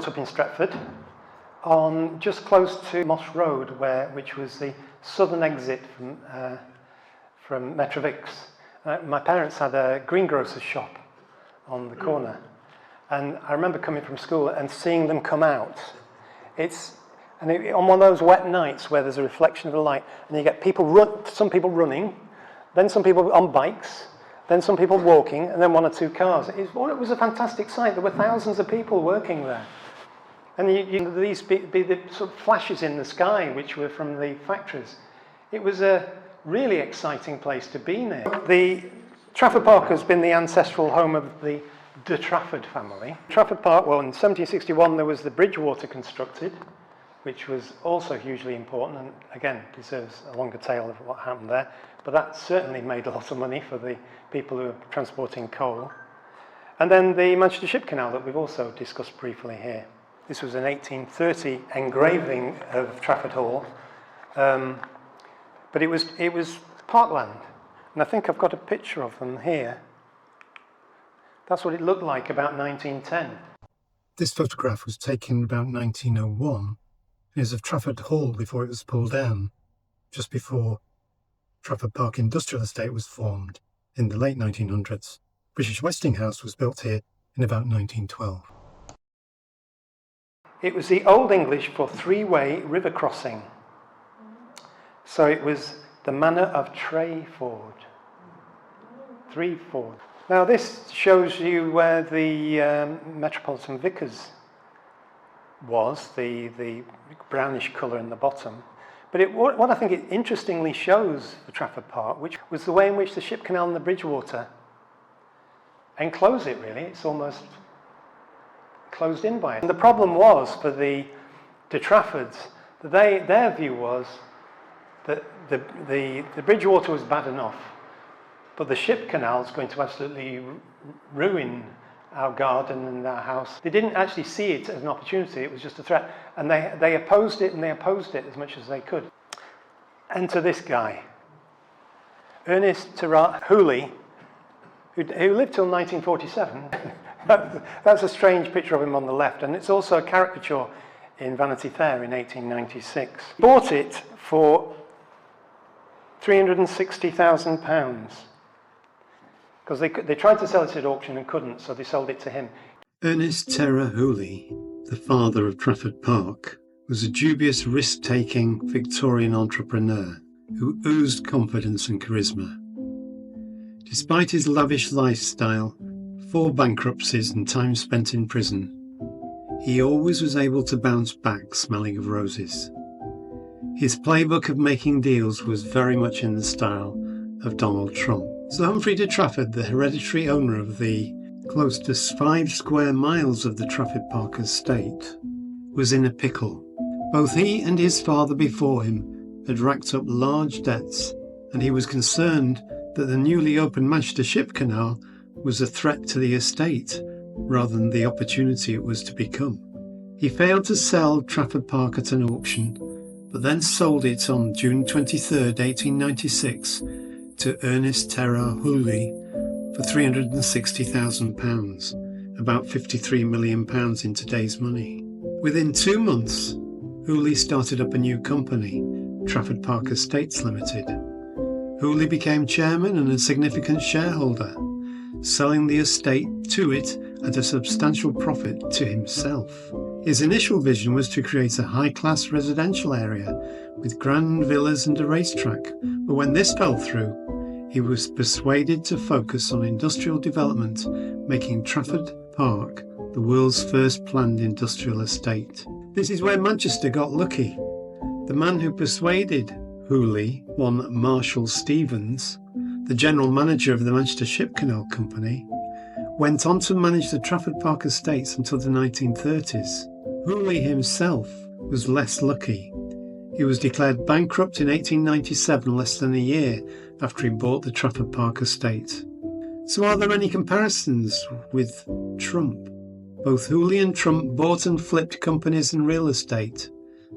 up in Stretford, on just close to Moss Road, which was the southern exit from MetroVicks. My parents had a greengrocer's shop on the corner, and I remember coming from school and seeing them come out. On one of those wet nights where there's a reflection of the light, and you get some people running, then some people on bikes, then some people walking, and then one or two cars. It was a fantastic sight. There were thousands of people working there. And these be the sort of flashes in the sky, which were from the factories. It was a really exciting place to be near. The Trafford Park has been the ancestral home of the De Trafford family. Trafford Park, well, in 1761 there was the Bridgewater constructed, which was also hugely important, and again deserves a longer tale of what happened there. But that certainly made a lot of money for the people who were transporting coal. And then the Manchester Ship Canal that we've also discussed briefly here. This was an 1830 engraving of Trafford Hall, but it was parkland, and I think I've got a picture of them here. That's what it looked like about 1910. This photograph was taken about 1901. It is of Trafford Hall before it was pulled down, just before Trafford Park Industrial Estate was formed in the late 1900s. British Westinghouse was built here in about 1912. It was the Old English for three-way river crossing. So it was the manor of Trafford. Three-ford. Now this shows you where the Metropolitan Vickers was, the brownish colour in the bottom. But what I think it interestingly shows for Trafford Park, which was the way in which the Ship Canal and the Bridgewater enclose it, really. It's almost closed in by it. And the problem was for the De Traffords, their view was that the Bridgewater was bad enough, but the Ship Canal is going to absolutely ruin our garden and our house. They didn't actually see it as an opportunity, it was just a threat. And they opposed it, and they opposed it as much as they could. Enter this guy, Ernest Hooley, who lived till 1947. That's a strange picture of him on the left, and it's also a caricature in Vanity Fair in 1896. Bought it for £360,000 because they tried to sell it at auction and couldn't, so they sold it to him. Ernest Hooley, the father of Trafford Park, was a dubious, risk-taking Victorian entrepreneur who oozed confidence and charisma. Despite his lavish lifestyle, 4 bankruptcies and time spent in prison, he always was able to bounce back smelling of roses. His playbook of making deals was very much in the style of Donald Trump. Sir Humphrey de Trafford, the hereditary owner of the close to 5 square miles of the Trafford Park estate, was in a pickle. Both he and his father before him had racked up large debts, and he was concerned that the newly opened Manchester Ship Canal was a threat to the estate rather than the opportunity it was to become. He failed to sell Trafford Park at an auction, but then sold it on June 23, 1896 to Ernest Hooley for £360,000, about £53 million in today's money. Within 2 months, Hooley started up a new company, Trafford Park Estates Limited. Hooley became chairman and a significant shareholder, selling the estate to it at a substantial profit to himself. His initial vision was to create a high-class residential area with grand villas and a racetrack, but when this fell through, he was persuaded to focus on industrial development, making Trafford Park the world's first planned industrial estate. This is where Manchester got lucky. The man who persuaded Hooley, one Marshall Stevens, the general manager of the Manchester Ship Canal Company, went on to manage the Trafford Park estates until the 1930s. Hooley himself was less lucky. He was declared bankrupt in 1897, less than a year after he bought the Trafford Park estate. So are there any comparisons with Trump? Both Hooley and Trump bought and flipped companies and real estate.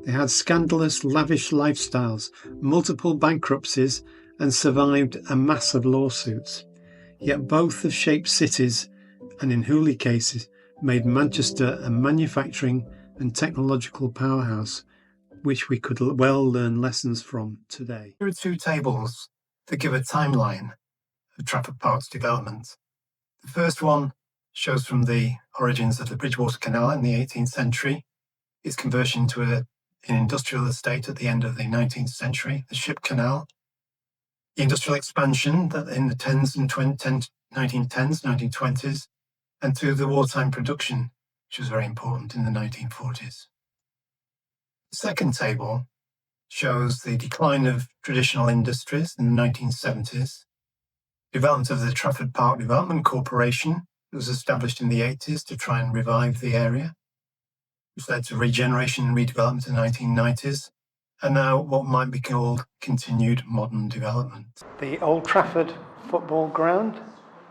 They had scandalous, lavish lifestyles, multiple bankruptcies, and survived a mass of lawsuits. Yet both have shaped cities, and in Hooley cases, made Manchester a manufacturing and technological powerhouse which we could well learn lessons from today. Here are two tables that give a timeline of Trafford Park's development. The first one shows from the origins of the Bridgewater Canal in the 18th century, its conversion to an industrial estate at the end of the 19th century, the Ship Canal, the industrial expansion that in the 1910s, 1920s, and to the wartime production, which was very important in the 1940s. The second table shows the decline of traditional industries in the 1970s, development of the Trafford Park Development Corporation that was established in the 80s to try and revive the area, which led to regeneration and redevelopment in the 1990s, and now what might be called continued modern development. The Old Trafford football ground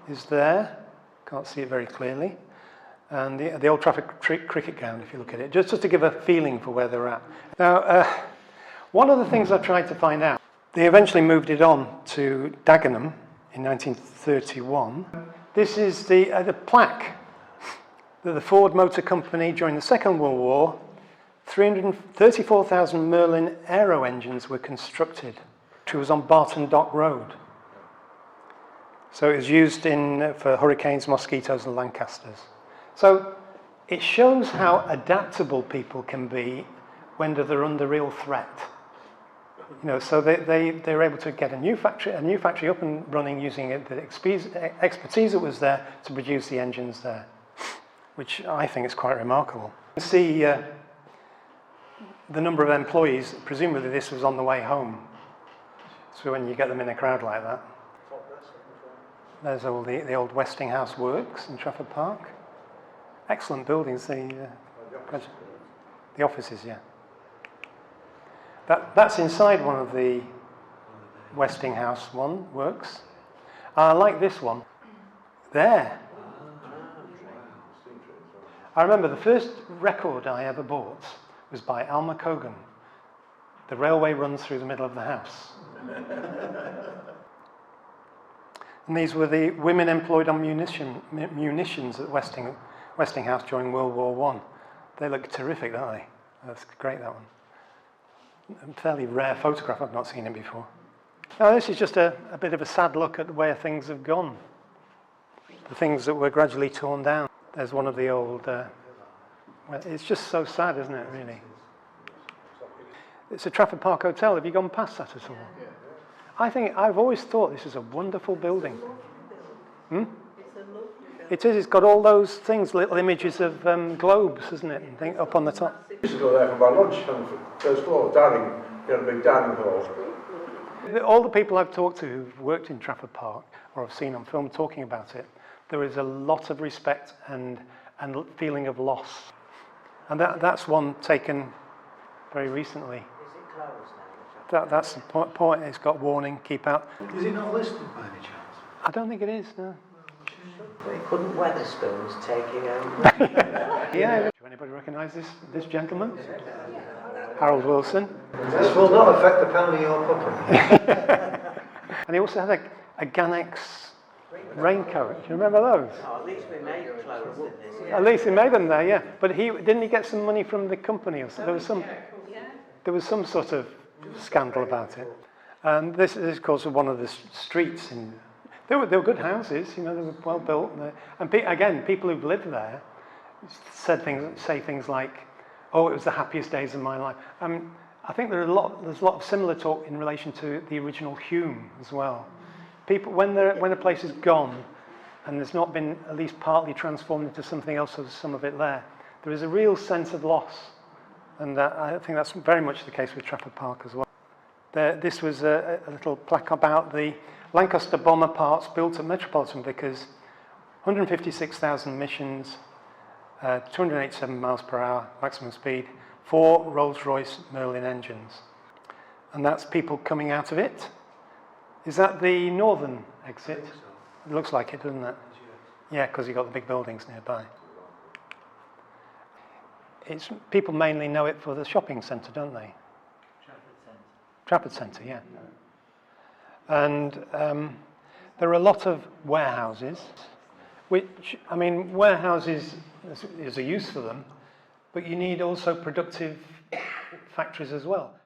is there. Can't see it very clearly. And the Old Trafford cricket ground, if you look at it, just to give a feeling for where they're at. Now, one of the things I tried to find out, they eventually moved it on to Dagenham in 1931. This is the plaque that the Ford Motor Company during the Second World War, 334,000 Merlin aero engines were constructed, which was on Barton Dock Road. So it was used for hurricanes, mosquitoes and Lancasters. So it shows how adaptable people can be when they're under real threat. You know, so they're able to get a new factory up and running using the expertise that was there to produce the engines there, which I think is quite remarkable. You can see the number of employees. Presumably this was on the way home. So when you get them in a crowd like that. There's all the old Westinghouse works in Trafford Park. Excellent buildings, the offices, yeah. That's inside one of the Westinghouse works. I like this one. There. I remember the first record I ever bought was by Alma Cogan. The railway runs through the middle of the house. And these were the women employed on munitions at Westinghouse during World War I. They look terrific, don't they? That's great, that one. A fairly rare photograph, I've not seen it before. Now this is just a bit of a sad look at where things have gone. The things that were gradually torn down. There's one of the old, it's just so sad, isn't it, really? It's a Trafford Park Hotel. Have you gone past that at all? I've always thought this is a wonderful building. Hmm? It is. It's got all those things, little images of globes, isn't it? And up on the top. I used to go there for my lunch on the first floor, dining. You had a big dining hall. All the people I've talked to who've worked in Trafford Park or have seen on film talking about it, there is a lot of respect and feeling of loss. And that's one taken very recently. Is it closed now? That's the point. It's got warning, keep out. Is it not listed by any chance? I don't think it is, no. But it couldn't Weatherspoons taking over. Yeah. Do anybody recognise this gentleman? Harold Wilson. This will not affect the pound in your pocket. And he also had a Ganex raincoat. Do you remember those? Oh, at least we made clothes in this. Yeah. At least he made them there, yeah. But didn't he get some money from the company or something? There was some sort of scandal about it. And this is, of course, one of the streets in. They were good houses, you know, they were well built. And again, people who've lived there say things like, "Oh, it was the happiest days of my life." I think there's a lot of similar talk in relation to the original Hume as well. People, when a place is gone and there's not been at least partly transformed into something else, or some of it there is a real sense of loss, and I think that's very much the case with Trafford Park as well. This was a little plaque about the Lancaster bomber parts built at Metropolitan Vickers, 156,000 missions, 287 miles per hour maximum speed, 4 Rolls-Royce Merlin engines. And that's people coming out of it. Is that the northern exit? It looks like it, doesn't it? Yeah, because you've got the big buildings nearby. People mainly know it for the shopping centre, don't they? Trafford Centre, yeah. And there are a lot of warehouses, which, I mean, warehouses is a use for them, but you need also productive factories as well.